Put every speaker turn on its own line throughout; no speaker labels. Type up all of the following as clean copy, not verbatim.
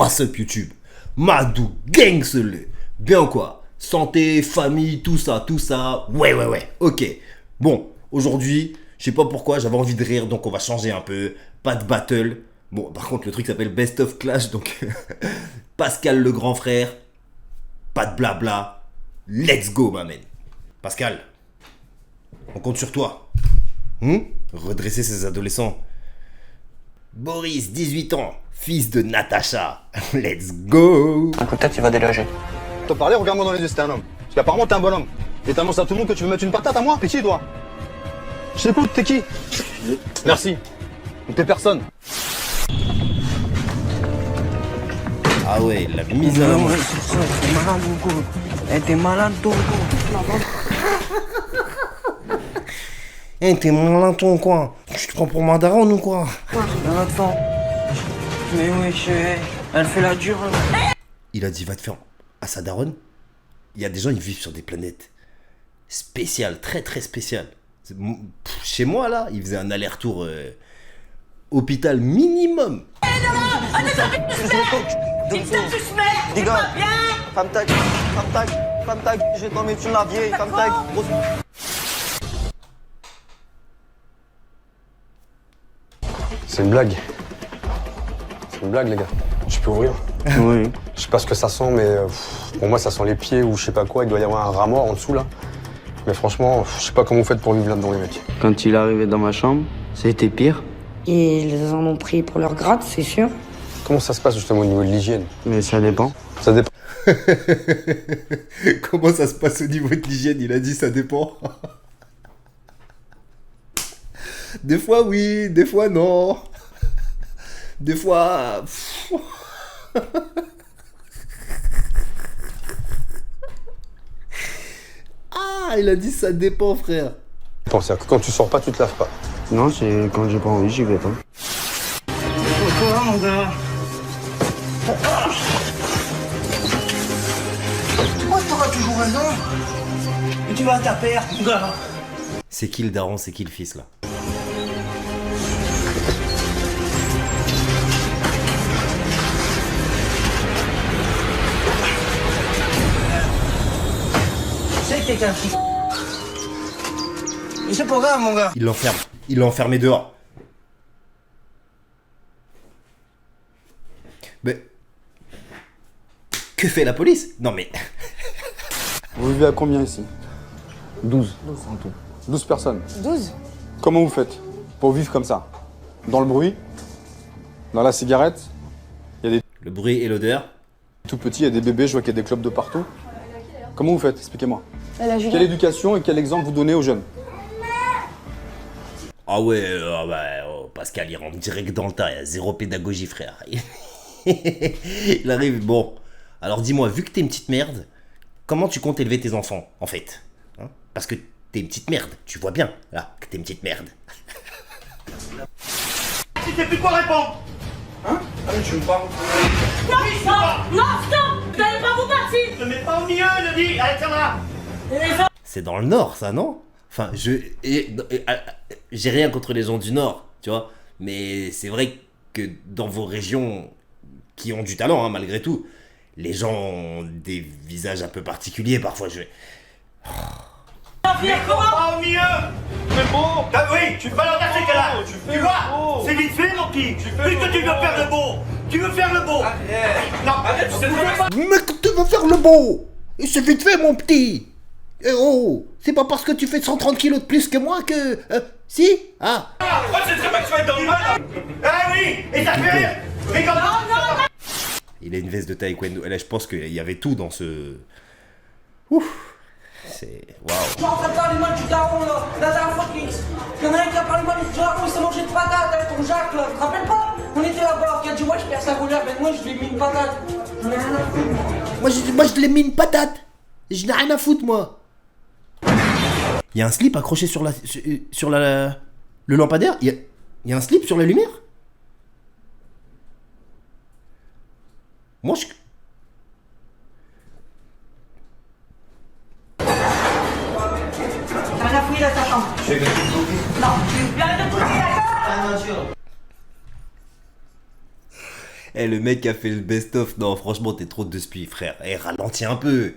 What's up YouTube? Madou gang seul. Bien quoi? Santé, famille, tout ça. Ouais. Ok. Bon, aujourd'hui, je sais pas pourquoi, j'avais envie de rire, donc on va changer un peu. Pas de battle. Bon, par contre, le truc s'appelle Best of Clash, donc Pascal le grand frère. Pas de blabla. Let's go, ma man. Pascal, on compte sur toi. Redresser ces adolescents. Boris, 18 ans, fils de Natacha. Let's go.
Peut-être il va déloger.
T'en parlais, regarde-moi dans les yeux, c'était un homme. Parce qu'apparemment t'es un bonhomme. Et t'annonces à tout le monde que tu veux mettre une patate à moi. T'es qui toi? Je t'écoute, t'es qui? Merci. T'es personne.
Ah ouais, il l'avait mise à la main.
T'es malade, Hugo. T'es malade, Hugo.
T'es malin ton quoi? Tu te prends pour ma daronne ou quoi?
Attends. Mais wesh, elle fait la dure.
Il a dit va te faire à sa daronne. Il y a des gens, ils vivent sur des planètes spéciales, très spéciales. Chez moi là, il faisait un aller-retour hôpital minimum.
Dis gars, femme tag, je vais t'en mettre une la vieille, femme tag.
C'est une blague. C'est une blague, les gars. Je peux ouvrir?
Oui.
Je sais pas ce que ça sent, mais pour moi, ça sent les pieds ou je sais pas quoi. Il doit y avoir un rat mort en dessous, là. Mais franchement, je sais pas comment vous faites pour vivre là-dedans, les mecs.
Quand il est arrivé dans ma chambre, c'était pire.
Et ils en ont pris pour leur grade, c'est sûr.
Comment ça se passe, justement, au niveau de l'hygiène?
Mais ça dépend.
Ça dépend.
Comment ça se passe au niveau de l'hygiène? Il a dit ça dépend. Des fois oui, des fois non. Des fois... Ah, il a dit ça dépend, frère.
C'est-à-dire que quand tu sors pas, tu te laves pas.
Non, c'est quand j'ai pas envie, j'y vais pas. Pourquoi, mon gars? Moi, t'auras toujours raison. Et tu vas te taper, mon gars.
C'est qui le daron, c'est qui le fils, là?
C'est que t'es qu'un fils. Mais c'est pas grave, mon gars.
Il l'enferme. Il l'a enfermé dehors. Mais... Que fait la police? Non mais...
Vous vivez à combien ici?
12.
12 personnes.
12.
Comment vous faites pour vivre comme ça? Dans le bruit? Dans la cigarette? Il y a des
Le bruit et l'odeur.
tout petits, il y a des bébés, je vois qu'il y a des clopes de partout. Comment vous faites? Expliquez-moi.
La Juliette.
Quelle éducation et quel exemple vous donnez aux jeunes?
Ah ouais, Pascal, il rentre direct dans le tas, il y a zéro pédagogie, frère. Il arrive, bon. Alors dis-moi, vu que t'es une petite merde, comment tu comptes élever tes enfants, en fait? Hein? Parce que t'es une petite merde, tu vois bien, là, que t'es une petite merde.
Tu sais plus quoi répondre.
Hein? Allez, je me parle.
Non, stop. Vous n'allez pas vous partir. Je te mets pas au milieu, le dit. Allez, tiens là.
C'est dans le Nord, ça, non? Enfin, j'ai rien contre les gens du Nord, tu vois. Mais c'est vrai que dans vos régions qui ont du talent, hein, malgré tout, les gens ont des visages un peu particuliers parfois.
Pas au milieu.
Mais bon!
Ah oui, tu vas leur lâcher qu'elle a. Tu vois, c'est vite fait, mon petit. Puisque tu veux faire le beau. Tu veux faire le beau. Non, arrête, tu sais pas.
Mais que tu veux faire le beau? Et c'est vite fait, mon petit. Eh oh, c'est pas parce que tu fais 130 kilos de plus que moi que... si? Ah.
Moi, c'est très bien que tu vas être dans le mal. Ah oui, et ça fait rire. Mais comme non.
Il a une veste de taekwondo. Et là, je pense qu'il y avait tout dans ce... Ouf. C'est... Waouh.
Je suis en train de parler mal du daron là, la dernière fois qu'il y en a un qui a parlé mal du daron, il s'est mangé de patates avec ton Jacques là, tu te rappelles pas? On était là-bas, qui a dit ouais je perds sa colère, ben moi je lui ai mis une patate.
Moi, je l'ai mis une patate. Je n'ai rien à foutre, moi. Il y a un slip accroché sur le lampadaire. Il y a un slip sur la lumière. Moi, je...
T'as rien fouillé dans ta chambre. Non, tu viens de fouiller la chambre.
Eh, le mec qui a fait le best-of, non, franchement, t'es trop de spi, frère. Eh, ralentis un peu.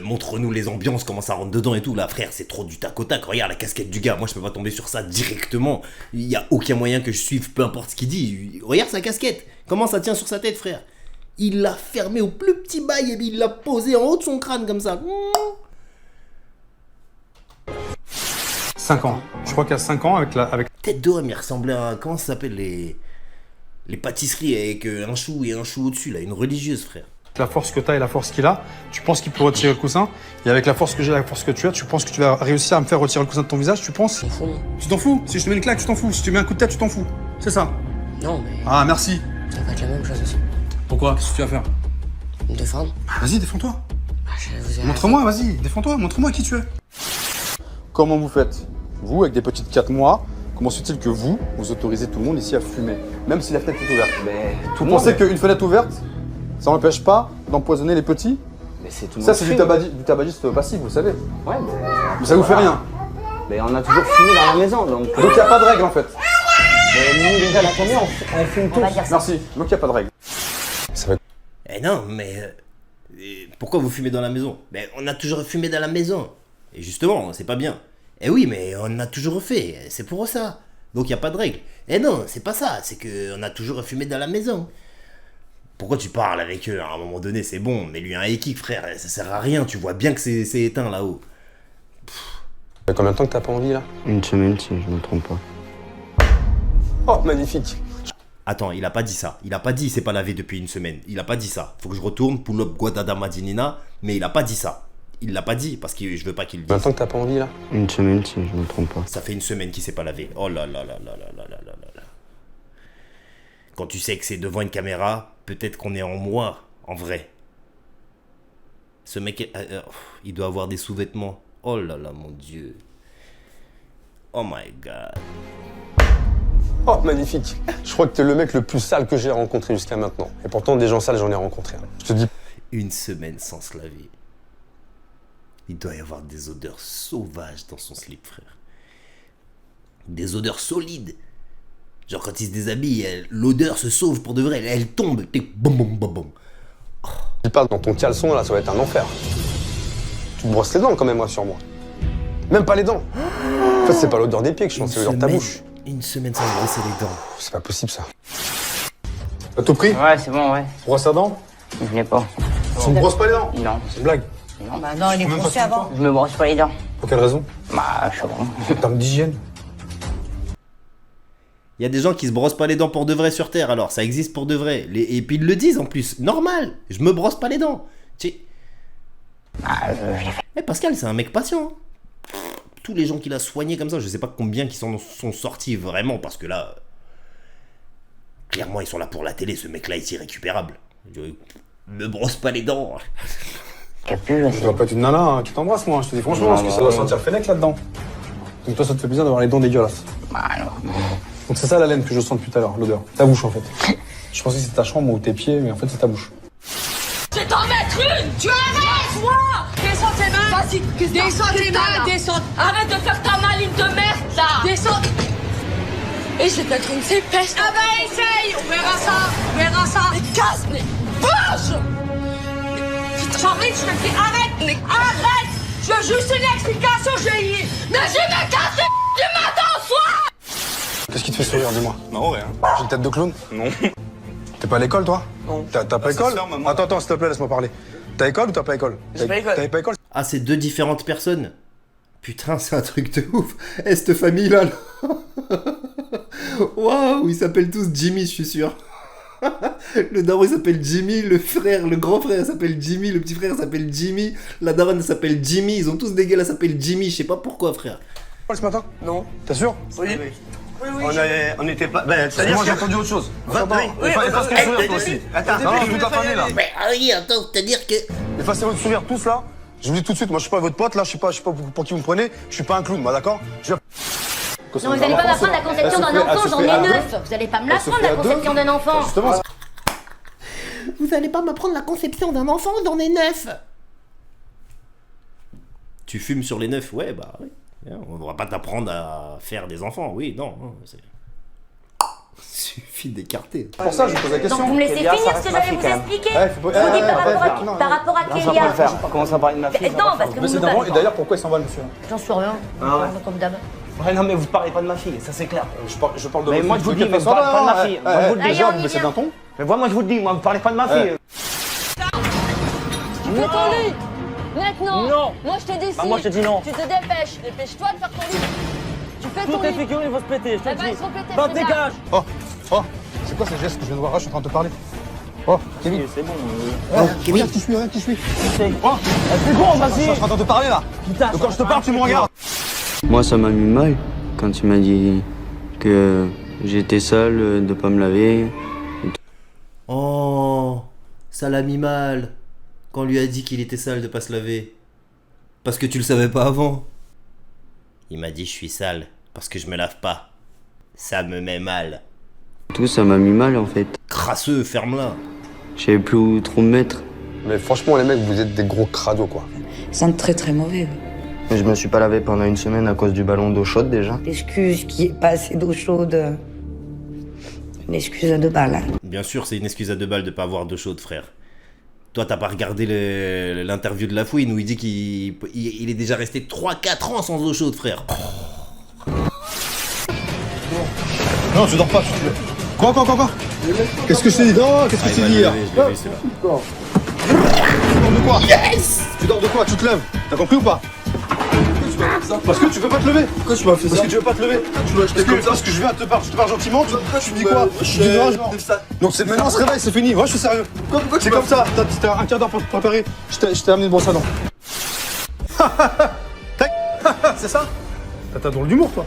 Montre-nous les ambiances, comment ça rentre dedans et tout. Là, frère, c'est trop du tac au tac. Regarde la casquette du gars. Moi, je peux pas tomber sur ça directement. Il y a aucun moyen que je suive, peu importe ce qu'il dit. Regarde sa casquette. Comment ça tient sur sa tête, frère? Il l'a fermé au plus petit bail et puis il l'a posé en haut de son crâne comme ça.
5 ans. Je crois qu'il y a 5 ans avec
Tête d'homme, il ressemblait à... Comment ça s'appelle les pâtisseries avec un chou et un chou au-dessus, là. Une religieuse, frère.
la force que tu as et la force qu'il a. Tu penses qu'il peut retirer le coussin. Et avec la force que j'ai, la force que tu as, tu penses que tu vas réussir à me faire retirer le coussin de ton visage, tu penses? Tu t'en fous? Si je te mets une claque, tu t'en fous. Si tu mets un coup de tête, tu t'en fous. C'est ça?
Non, mais
Ah, merci.
ça va être la même chose aussi.
Pourquoi? Qu'est-ce que tu vas faire?
Me défendre.
Vas-y, défends-toi.
Je vous ai
Montre-moi, vas-y, défends-toi, montre-moi qui tu es. Comment vous faites? Vous, avec des petites 4 mois, comment se fait-il que vous autorisez tout le monde ici à fumer? Même si la fenêtre est ouverte.
Mais tout
Vous
le monde.
pensez qu'une fenêtre ouverte, ça n'empêche pas d'empoisonner les petits?
Mais c'est tout le
Ça,
monde.
c'est
fume.
du tabagisme passif, vous le savez.
Ouais,
Mais ça vous fait rien.
mais on a toujours fumé dans la maison, donc.
Donc il n'y a pas de règle en fait.
Mais nous, déjà, la famille, on fume tous.
Merci. Donc il n'y a pas de règle.
Eh non, mais... pourquoi vous fumez dans la maison? Ben, on a toujours fumé dans la maison. Et justement, c'est pas bien. Eh oui, mais on a toujours fait. C'est pour ça. Donc il n'y a pas de règle. Eh non, c'est pas ça. C'est qu'on a toujours fumé dans la maison. Pourquoi tu parles avec eux? À un moment donné, c'est bon. Mais lui, un équipe, frère, ça sert à rien. Tu vois bien que c'est éteint là-haut.
Ça fait combien de temps que t'as pas envie là?
Une semaine, si je me trompe pas.
Oh, magnifique.
Attends, il a pas dit ça. Il a pas dit c'est pas lavé depuis une semaine. Il a pas dit ça. Faut que je retourne, pull up Guadada Madinina. Mais il a pas dit ça. Il l'a pas dit parce que je veux pas qu'il le
Combien de
dise.
temps que t'as pas envie là?
Une semaine, si je me trompe pas.
Ça fait une semaine qu'il s'est pas lavé. Oh là là là là là là là là là. Quand tu sais que c'est devant une caméra, peut-être qu'on est en moi, en vrai. Ce mec, il doit avoir des sous-vêtements. Oh là là, mon Dieu. Oh my God.
Oh, magnifique. Je crois que t'es le mec le plus sale que j'ai rencontré jusqu'à maintenant. Et pourtant, des gens sales, j'en ai rencontré. Je te dis.
Une semaine sans se laver. Il doit y avoir des odeurs sauvages dans son slip, frère. Des odeurs solides. Genre quand il se déshabille, l'odeur se sauve pour de vrai. Elle tombe. Boum, boum, boum, boum.
Je parle dans ton caleçon là, ça va être un enfer. Tu te brosses les dents quand même, rassure-moi. Même pas les dents. En fait, c'est pas l'odeur des pieds que je pense, c'est l'odeur de ta bouche.
Une semaine sans se brosser les dents.
C'est pas possible ça. T'as tout pris?
Ouais, c'est bon, ouais.
Brosse à dents?
Je l'ai pas.
Tu me brosses pas les dents?
Non.
C'est une blague.
Bah non, il est brossé avant.
Je me brosse pas les dents.
Pour quelle raison?
Bah, je sais pas.
En termes d'hygiène.
Il y a des gens qui se brossent pas les dents pour de vrai sur Terre, alors ça existe pour de vrai. Et puis ils le disent en plus. Normal, je me brosse pas les dents. Tu sais. Eh, Pascal, c'est un mec patient. Tous les gens qu'il a soignés comme ça, je sais pas combien qui sont sortis vraiment, parce que là, clairement, ils sont là pour la télé. Ce mec-là est irrécupérable. Je me brosse pas les dents.
T'as plus, là,
Je dois pas être une nana hein, qui t'embrasse, moi. Je te dis franchement,
Non,
parce que
non,
ça doit
non.
sentir fennec là-dedans. Donc toi, ça te fait plaisir d'avoir les dents dégueulasses.
Bah, non.
Donc c'est ça la laine que je sens depuis tout à l'heure, l'odeur. Ta bouche en fait. Je pensais que c'était ta chambre ou tes pieds, mais en fait c'est ta bouche.
Je vais t'en mettre une. Tu arrêtes, moi. Descends tes mains. Vas-y, descends tes mains, descends. Arrête de faire ta maline de merde, là. Descends. Et je vais te mettre une épaisse. Ah bah essaye, on verra ça, on verra ça. Mais casse, mais bouge. J'arrive, je te dis arrête, mais arrête. Je veux juste une explication, j'ai. Mais je me casse du matin au soir.
Qu'est-ce qui te fait sourire, dis-moi?
Non, rien.
J'ai une tête de clown?
Non.
T'es pas à l'école, toi?
Non.
T'as pas
ça
école?
se ferme, maman.
Attends, s'il te plaît, laisse-moi parler. T'as école ou t'as pas école?
J'ai pas école.
T'avais pas école?
Ah, c'est deux différentes personnes. Putain, c'est un truc de ouf. Eh, cette famille-là, là. Waouh, ils s'appellent tous Jimmy, je suis sûr. Le daron, il s'appelle Jimmy. Le frère, le grand frère, il s'appelle Jimmy. Le petit frère s'appelle Jimmy. La daronne, elle s'appelle Jimmy. Ils ont tous des gars, elle s'appelle Jimmy. Je sais pas pourquoi, frère.
Ce matin?
Non.
T'es sûr?
Oui.
On était pas. Ben, c'est-à-dire
Moi j'ai
que.
entendu autre chose.
Va, oui, efface ton sourire, toi aussi.
Attends, non, toute la famille là.
Mais oui, attends, c'est-à-dire que...
Effacez votre sourire tous là. Je vous dis tout de suite, moi je suis pas votre pote là, je sais pas pour qui vous me prenez, je suis pas un clown, moi d'accord?
Non, vous allez pas m'apprendre la conception d'un enfant, j'en ai 9. Vous allez pas me l'apprendre la conception d'un enfant.
Justement,
Vous allez pas m'apprendre la conception d'un enfant, j'en ai 9. Tu fumes sur les 9, ouais, bah oui. On va pas t'apprendre à faire des enfants, oui, non. C'est Suffit d'écarter.
Pour ça, je vous pose la question.
Donc vous me laissez
Kélia,
finir
ça
ce que
reste
j'allais
ma
vous
fille,
expliquer.
faut
Je
pas-
vous dis
non,
par rapport à
Ça, ça
Kélia.
peut le faire. Commence à parler de ma fille.
Non, parce que vous
Baissez
me
d'un rang,
parlez.
et d'ailleurs, pourquoi il s'en va, le monsieur?
J'en suis rien.
Ah ouais.
Comme d'hab.
Ouais, non, mais vous parlez pas de ma fille, ça c'est clair.
Je parle de
Mais
votre
moi,
fille,
je vous
de
dis,
quelle
mais
façon?
vous parlez pas de ma
Non,
fille.
eh,
Moi, je vous le dis.
déjà,
on
vous
y
baissez
vient.
d'un ton.
Mais moi, je vous le dis, moi, vous parlez pas de ma fille.
Tu fais ton lit. Maintenant.
Non.
Moi je te dis
Bah,
si.
moi, je te dis non.
Tu te dépêches. Dépêche-toi de faire ton lit. Tu fais ton
Toutes les
lit.
figurines vont se péter, je te
Eh
le
ben,
dis.
ils seront pétés,
Bah,
Frida.
dégage.
Oh, c'est quoi ces gestes que je viens de voir? Ah, je suis en train de te parler. Oh, Kevin.
C'est bon.
Regarde qui je suis, regarde qui je suis.
C'est
Oh,
bon,
je
vas-y.
suis en train de te parler là. Donc quand je te parle, tu me regardes.
Moi, ça m'a mis mal quand il m'a dit que j'étais sale, de pas me laver.
Oh, ça l'a mis mal quand on lui a dit qu'il était sale de pas se laver. Parce que tu le savais pas avant. Il m'a dit je suis sale parce que je me lave pas. Ça me met mal.
Tout ça m'a mis mal en fait.
Crasseux, ferme-la.
Je savais plus où trop me mettre.
Mais franchement, les mecs, vous êtes des gros crados, quoi.
Sent très très mauvais.
Je me suis pas lavé pendant une semaine à cause du ballon d'eau chaude déjà.
L'excuse qu'il n'y ait pas assez d'eau chaude. Une excuse à 2 balles. Hein.
Bien sûr, c'est une excuse à 2 balles de pas avoir d'eau chaude, frère. Toi, t'as pas regardé l'interview de La Fouine où il dit qu'il est déjà resté 3-4 ans sans eau chaude, frère.
Non, tu dors pas. Quoi? Qu'est-ce que je t'ai dit? Non, qu'est-ce que je t'ai dit hier?
Je l'ai vu, c'est là.
Tu dors de quoi? Yes! Tu dors de quoi? Tu te lèves? T'as compris ou pas? Parce que tu peux pas te lever. Pourquoi tu m'as fait ça? Parce que tu veux pas te lever. Tu m'as acheté comme ça. Parce que je viens te parler, je te parle gentiment. Tu me dis quoi? Je dis non, genre. Donc c'est maintenant on se réveille, c'est fini. Ouais, je suis sérieux. C'est comme ça. T'as un quart d'heure pour te préparer. Je t'ai amené une brosse à dents. Tac. C'est ça? T'as drôle d'humour, toi.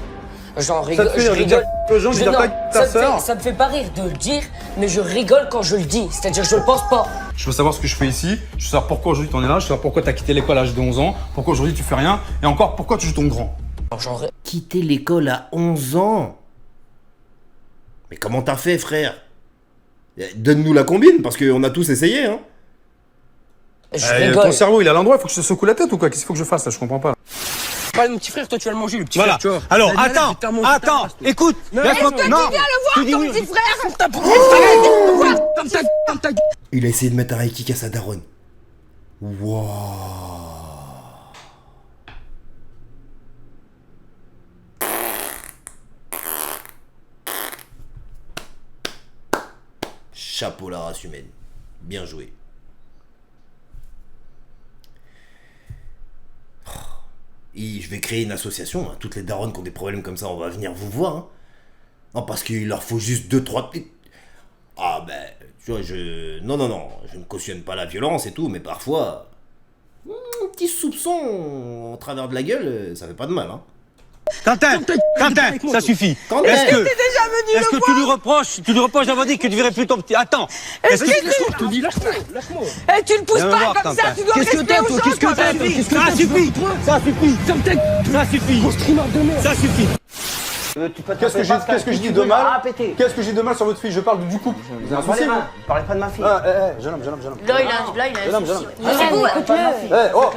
J'en
Ça
rigole,
te fait
je rigole.
aux gens,
Je-
dis
non,
ta sœur.
ça me fait pas rire de le dire, mais je rigole quand je le dis. C'est-à-dire que je le pense pas.
Je veux savoir ce que je fais ici, je veux savoir pourquoi aujourd'hui t'en es là, je veux savoir pourquoi t'as quitté l'école à l'âge de 11 ans, pourquoi aujourd'hui tu fais rien, et encore pourquoi tu joues ton grand.
Quitter l'école à 11 ans. Mais comment t'as fait, frère? Donne-nous la combine, parce qu'on a tous essayé, hein.
Je rigole.
Ton cerveau il est à l'endroit, il faut que je te secoue la tête ou quoi? Qu'est-ce qu'il faut que je fasse là? Je comprends pas.
Pas mon petit frère, toi tu vas le manger, le petit
Voilà.
frère, tu vois.
Alors,
T'as dit,
attends,
t'as mangé,
attends, écoute. Laisse-moi. Non. Tu dis oui.
Il a essayé de mettre un high kick à sa daronne. Wouah. Chapeau la race humaine. Bien joué. Et je vais créer une association. Hein. Toutes les daronnes qui ont des problèmes comme ça, on va venir vous voir. Hein. Non, parce qu'il leur faut juste 2-3 petites. Ah ben, tu vois, Non, je ne cautionne pas la violence et tout, mais parfois... Un petit soupçon en travers de la gueule, ça fait pas de mal, hein.
Quentin, ça suffit.
Quentin.
Est-ce que tu lui reproches d'avoir dit que tu verrais plus ton petit... Attends. Est-ce que
Je te dis, lâche-moi.
Eh, tu le pousses
Viens me
pas
voir,
comme ça,
Quentin.
tu dois
Qu'est-ce que
rester
t'as,
aux
toi?
gens,
Qu'est-ce que
toi,
t'as,
ta
toi?
vie.
Qu'est-ce que
Ça
t'as?
suffit. Ça suffit. Ça suffit.
Gros streamer de merde.
Ça suffit.
Qu'est-ce que je dis de mal? Qu'est-ce que je dis de mal sur votre fille? Je parle du couple. Vous avez un souci, vous?
Parlez pas de ma fille.
Jeune homme.
Là, il a un souci.
Vous, écoute-le.
Oh,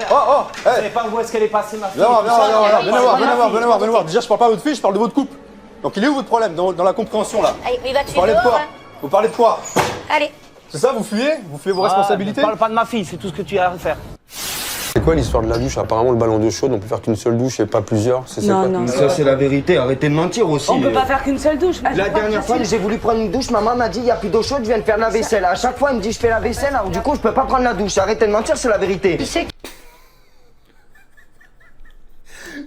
Vous savez pas où est-ce qu'elle est passée, ma fille.
venez voir. Déjà, je parle pas de votre fille, je parle de votre couple. Donc il est où votre problème dans la compréhension là?
Allez, il va te
Vous parlez de quoi? Vous parlez de quoi?
Allez.
C'est ça, vous fuyez? Vous fuyez vos responsabilités?
Parle pas de ma fille, c'est tout ce que tu as à faire.
C'est quoi l'histoire de la douche? Apparemment, le ballon d'eau chaude, on peut faire qu'une seule douche et pas plusieurs. C'est
Non,
quoi?
non.
Ça c'est la vérité, arrêtez de mentir aussi.
On peut pas faire qu'une seule douche.
La dernière fois, j'ai voulu prendre une douche, maman m'a dit il y a plus d'eau chaude, je viens de faire la vaisselle. À chaque fois, elle me dit je fais la vaisselle, alors du coup, je peux pas prendre la douche. Arrêtez de mentir, c'est la vérité.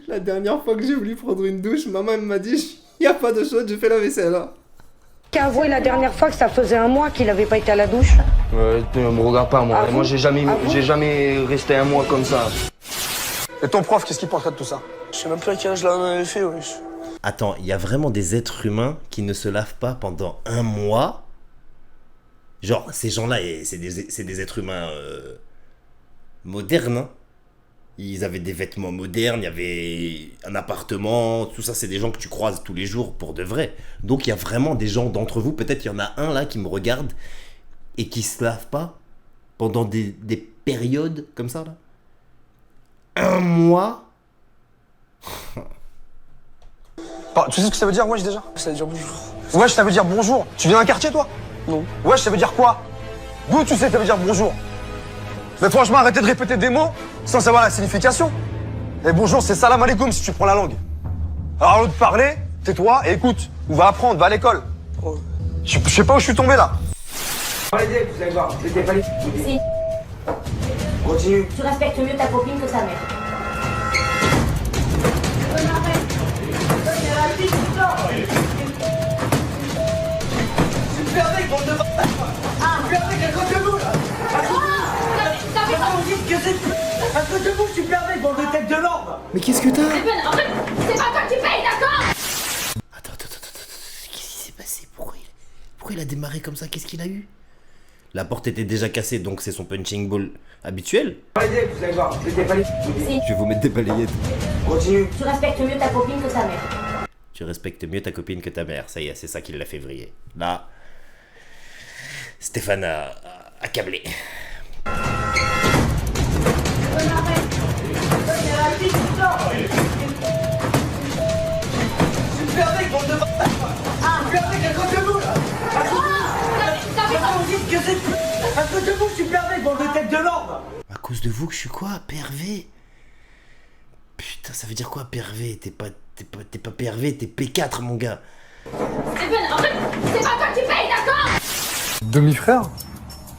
La dernière fois que j'ai voulu prendre une douche, maman elle m'a dit il y a pas de chaude, je fais la vaisselle. Hein.
Qu'a avoué la dernière fois que ça faisait 1 mois qu'il avait pas été à la douche.
Me regarde pas moi.
Ah
Moi
bon?
j'ai jamais resté un mois comme ça.
Et ton prof, qu'est-ce qu'il penserait de tout ça?
Je sais même plus à quel âge là on avait fait, wesh.
Attends, il y a vraiment des êtres humains qui ne se lavent pas pendant 1 mois. Genre, ces gens-là, c'est des êtres humains modernes. Hein. Ils avaient des vêtements modernes, il y avait un appartement, tout ça, c'est des gens que tu croises tous les jours pour de vrai. Donc il y a vraiment des gens d'entre vous, peut-être il y en a un là qui me regarde et qui se lave pas pendant des périodes comme ça là. 1 mois.
Tu sais ce que ça veut dire, wesh, déjà?
Ça veut dire bonjour.
Wesh, ça veut dire bonjour. Tu viens d'un quartier, toi? Non. Wesh, ça veut dire quoi? D'où tu sais que ça veut dire bonjour? Mais franchement, arrêtez de répéter des mots sans savoir la signification. Et bonjour, c'est salam alaikum si tu prends la langue. Alors, au lieu de parler, tais-toi et écoute. Ou va apprendre, va à l'école. Je sais pas où je suis tombé là.
Allez, vous allez voir, je t'ai pas les...
Si.
Continue.
Tu respectes mieux ta copine que ta mère.
Super mec, bande de super mec, à côté de vous là. À côté de vous, super mec, bande de tête de lampe.
Mais qu'est-ce que t'as?
En fait, c'est pas toi qui paye, d'accord?
Attends. Qu'est-ce qui s'est passé? Pourquoi il a démarré comme ça? Qu'est-ce qu'il a eu? La porte était déjà cassée, donc c'est son punching ball habituel.
Allez, vous allez voir, je t'ai pas les...
Je vais vous mettre des balayettes.
Continue.
Tu respectes mieux ta copine que ta mère.
Tu respectes mieux ta copine que ta mère. Ça y est, c'est ça qui l'a fait vriller. Là, Stéphane a câblé.
Super mec, bande de super mec, à côté de vous là. À côté de vous, super mec, bande de tête de lampe.
À cause de vous que je suis quoi? Pervé? Putain, ça veut dire quoi pervé? T'es pas pervé, t'es P4 mon gars.
En fait, c'est pas toi qui paye, d'accord?
Demi-frère?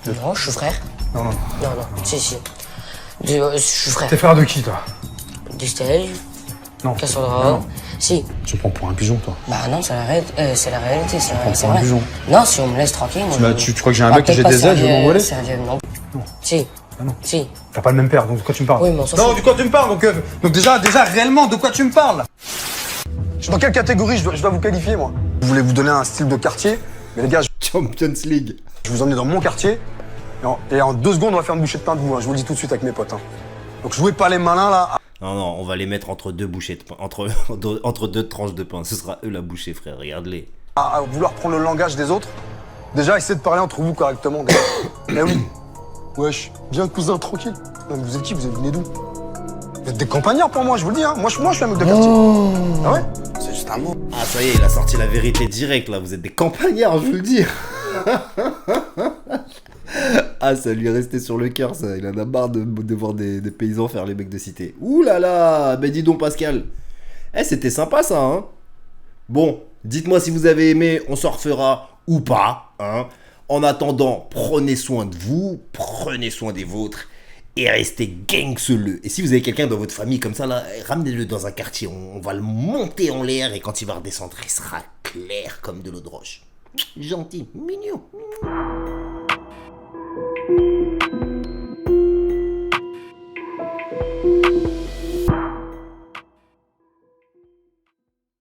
Non, je suis frère.
Non.
Non, si. Je suis frère.
T'es frère de qui, toi?
Du stage,
Non.
Cassandra. Si.
Tu me prends pour un pigeon, toi.
Bah non, c'est la réalité, c'est
pour un
vrai.
pigeon.
Non, si on me laisse tranquille, moi.
Tu crois que j'ai un mec qui j'ai des ailes, je vais m'envoler?
Non. Si.
Ah non.
Si.
T'as pas le même père, donc de quoi tu me parles?
Oui, mais on s'en
Non,
fout.
de quoi tu me parles? Donc déjà, réellement, de quoi tu me parles? Dans quelle catégorie je dois vous qualifier, moi? Je voulais vous donner un style de quartier, mais les gars,
Champions League.
je vous emmène dans mon quartier, et en 2 secondes, on va faire une bouchée de pain de vous, hein. Je vous le dis tout de suite avec mes potes. Hein. Donc jouez pas les malins, là.
Non, on va les mettre entre deux bouchées de pain, entre deux tranches de pain. Ce sera eux la bouchée, frère. Regarde-les.
À vouloir prendre le langage des autres. Déjà, essayez de parler entre vous correctement, gars. Eh oui. Wesh, viens cousin, tranquille. Non, mais vous êtes qui? Vous êtes venus d'où? Vous êtes des campagnards pour moi, je vous le dis, hein. Moi, je suis un mec de quartier. Ah ouais? C'est juste un mot.
Ah, ça y est, il a sorti la vérité directe, là. Vous êtes des campagnards, je vous le dis. Ah, ça lui est resté sur le cœur, ça. Il en a marre de voir des paysans faire les mecs de cité. Ouh là là, mais dis donc, Pascal. Eh, c'était sympa, ça, hein. Bon, dites-moi si vous avez aimé, on s'en refera ou pas, hein. En attendant, prenez soin de vous, prenez soin des vôtres et restez gangseleux. Et si vous avez quelqu'un dans votre famille comme ça, là, ramenez-le dans un quartier. On va le monter en l'air et quand il va redescendre, il sera clair comme de l'eau de roche. Gentil, mignon.